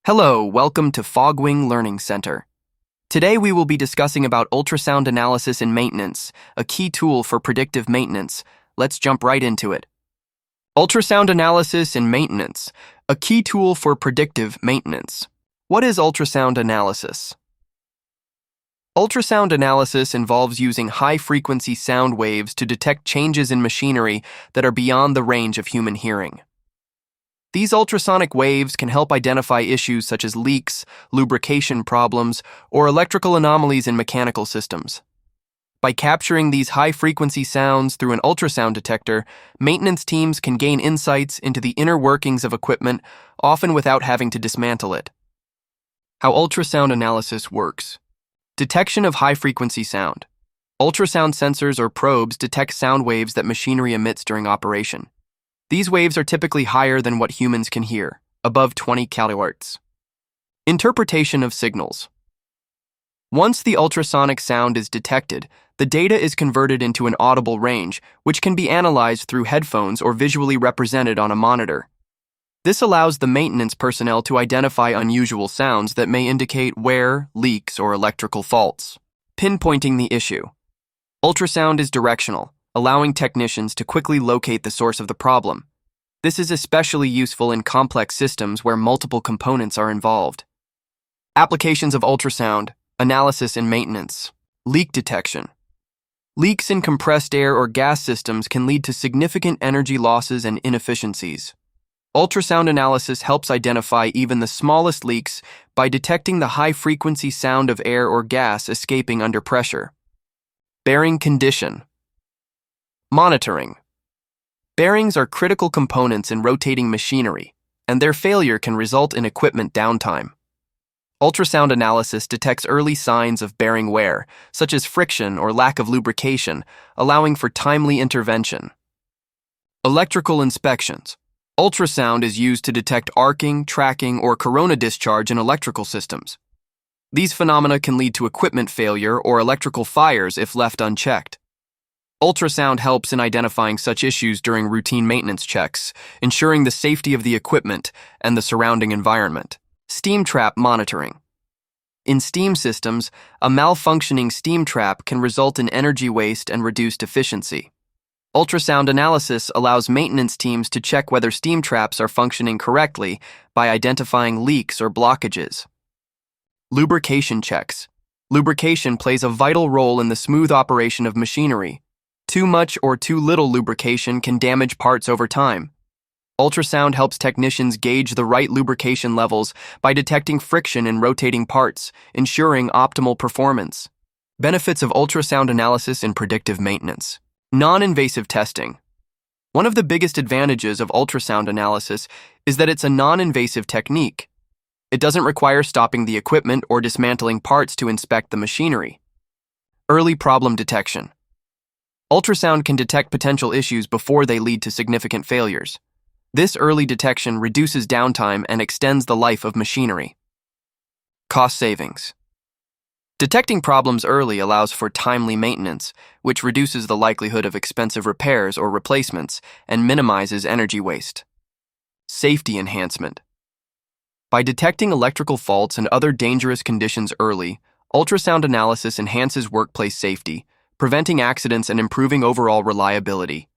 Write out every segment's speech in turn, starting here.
Hello, welcome to Fogwing Learning Center. Today we will be discussing about ultrasound analysis and maintenance, a key tool for predictive maintenance. Let's jump right into it. Ultrasound analysis and maintenance, a key tool for predictive maintenance. What is ultrasound analysis? Ultrasound analysis involves using high-frequency sound waves to detect changes in machinery that are beyond the range of human hearing. These ultrasonic waves can help identify issues such as leaks, lubrication problems, or electrical anomalies in mechanical systems. By capturing these high-frequency sounds through an ultrasound detector, maintenance teams can gain insights into the inner workings of equipment, often without having to dismantle it. How ultrasound analysis works. Detection of high-frequency sound. Ultrasound sensors or probes detect sound waves that machinery emits during operation. These waves are typically higher than what humans can hear, above 20 kHz. Interpretation of signals. Once the ultrasonic sound is detected, the data is converted into an audible range, which can be analyzed through headphones or visually represented on a monitor. This allows the maintenance personnel to identify unusual sounds that may indicate wear, leaks, or electrical faults. Pinpointing the issue. Ultrasound is directional, allowing technicians to quickly locate the source of the problem. This is especially useful in complex systems where multiple components are involved. Applications of ultrasound, analysis and maintenance. Leak detection. Leaks in compressed air or gas systems can lead to significant energy losses and inefficiencies. Ultrasound analysis helps identify even the smallest leaks by detecting the high-frequency sound of air or gas escaping under pressure. Bearing condition. Monitoring. Bearings are critical components in rotating machinery, and their failure can result in equipment downtime. Ultrasound analysis detects early signs of bearing wear, such as friction or lack of lubrication, allowing for timely intervention. Electrical inspections. Ultrasound is used to detect arcing, tracking, or corona discharge in electrical systems. These phenomena can lead to equipment failure or electrical fires if left unchecked. Ultrasound helps in identifying such issues during routine maintenance checks, ensuring the safety of the equipment and the surrounding environment. Steam trap monitoring. In steam systems, a malfunctioning steam trap can result in energy waste and reduced efficiency. Ultrasound analysis allows maintenance teams to check whether steam traps are functioning correctly by identifying leaks or blockages. Lubrication checks. Lubrication plays a vital role in the smooth operation of machinery. Too much or too little lubrication can damage parts over time. Ultrasound helps technicians gauge the right lubrication levels by detecting friction in rotating parts, ensuring optimal performance. Benefits of ultrasound analysis in predictive maintenance. Non-invasive testing. One of the biggest advantages of ultrasound analysis is that it's a non-invasive technique. It doesn't require stopping the equipment or dismantling parts to inspect the machinery. Early problem detection. Ultrasound can detect potential issues before they lead to significant failures. This early detection reduces downtime and extends the life of machinery. Cost savings. Detecting problems early allows for timely maintenance, which reduces the likelihood of expensive repairs or replacements and minimizes energy waste. Safety enhancement. By detecting electrical faults and other dangerous conditions early, ultrasound analysis enhances workplace safety, preventing accidents and improving overall reliability.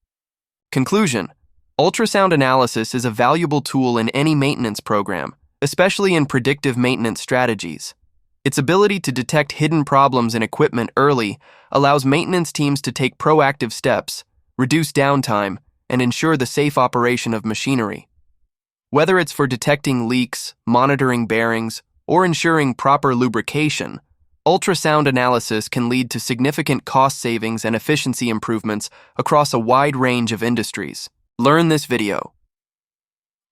Conclusion. Ultrasound analysis is a valuable tool in any maintenance program, especially in predictive maintenance strategies. Its ability to detect hidden problems in equipment early allows maintenance teams to take proactive steps, reduce downtime, and ensure the safe operation of machinery. Whether it's for detecting leaks, monitoring bearings, or ensuring proper lubrication, ultrasound analysis can lead to significant cost savings and efficiency improvements across a wide range of industries. Learn this video.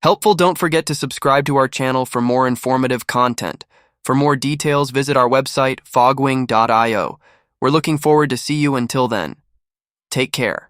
Helpful, don't forget to subscribe to our channel for more informative content. For more details, visit our website, fogwing.io. We're looking forward to see you until then. Take care.